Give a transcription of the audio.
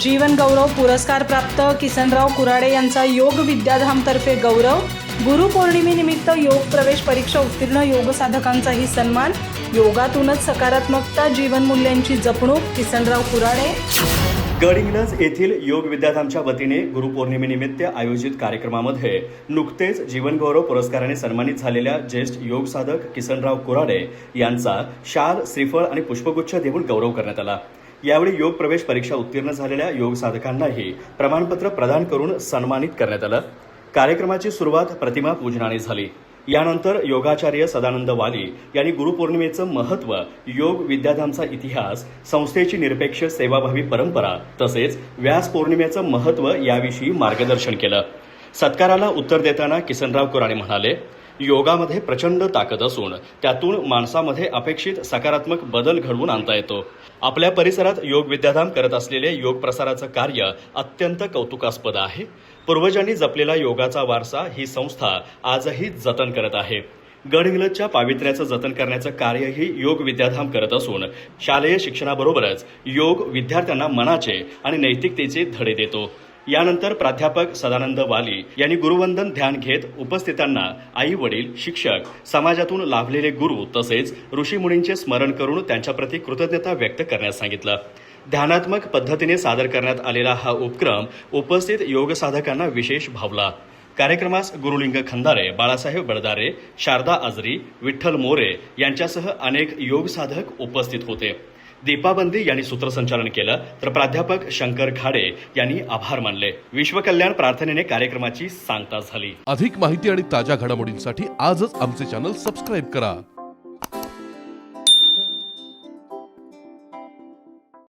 जीवन गौरव पुरस्कार प्राप्त किसनराव कुराडे यांचा योग विद्याधामतर्फे गौरव। गुरुपौर्णिमेनिमित्त योग प्रवेश परीक्षा उत्तीर्ण योग साधकांचाही सन्मान। योगातूनच सकारात्मकता जीवन मूल्यांची जपणूक किसनराव कुराडे। गडहिंग्लज येथील योग विद्याधामच्या वतीने गुरुपौर्णिमेनिमित्त आयोजित कार्यक्रमामध्ये नुकतेच जीवनगौरव पुरस्काराने सन्मानित झालेल्या ज्येष्ठ योग साधक किसनराव कुराडे यांचा शाल, श्रीफळ आणि पुष्पगुच्छ देऊन गौरव करण्यात आला। यावेळी योग प्रवेश परीक्षा उत्तीर्ण झालेल्या योग साधकांनाही प्रमाणपत्र प्रदान करून सन्मानित करण्यात आलं। कार्यक्रमाची सुरुवात प्रतिमा पूजनाने झाली। यानंतर योगाचार्य सदानंद वाली यांनी गुरुपौर्णिमेचं महत्त्व, योग विद्याधामचा इतिहास, संस्थेची निरपेक्ष सेवाभावी परंपरा तसेच व्यास पौर्णिमेचं महत्त्व याविषयी मार्गदर्शन केलं। सत्काराला उत्तर देताना किसनराव कुराडे म्हणाले, योगामध्ये प्रचंड ताकद असून त्यातून माणसामध्ये अपेक्षित सकारात्मक बदल घडवून आणता येतो। आपल्या परिसरात योग विद्याधाम करत असलेले योग प्रसाराचं कार्य अत्यंत कौतुकास्पद आहे। पूर्वजांनी जपलेला योगाचा वारसा ही संस्था आजही जतन करत आहे। गडहिंग्लजच्या पावित्र्याचं जतन करण्याचं कार्यही योग विद्याधाम करत असून शालेय शिक्षणाबरोबरच योग विद्यार्थ्यांना मनाचे आणि नैतिकतेचे धडे देतो। यानंतर प्राध्यापक सदानंद वाली यांनी गुरुवंदन ध्यान घेत उपस्थितांना आई वडील, शिक्षक, समाजातून लाभलेले गुरु तसेच ऋषीमुनींचे स्मरण करून त्यांच्याप्रती कृतज्ञता व्यक्त करण्यास सांगितलं। ध्यानात्मक पद्धतीने सादर करण्यात आलेला हा उपक्रम उपस्थित योग साधकांना विशेष भावला। कार्यक्रमास गुरुलिंग खंदारे, बाळासाहेब बळदारे, शारदा आजरी, विठ्ठल मोरे यांच्यासह अनेक योग साधक उपस्थित होते। दीपाबंदी यांनी सूत्रसंचालन केलं तर प्राध्यापक शंकर खाडे यांनी आभार मानले। विश्वकल्याण प्रार्थनेने कार्यक्रमाची सांगता झाली। अधिक माहिती आणि ताज्या घडामोडींसाठी आजच आमचे चॅनल सबस्क्राईब करा।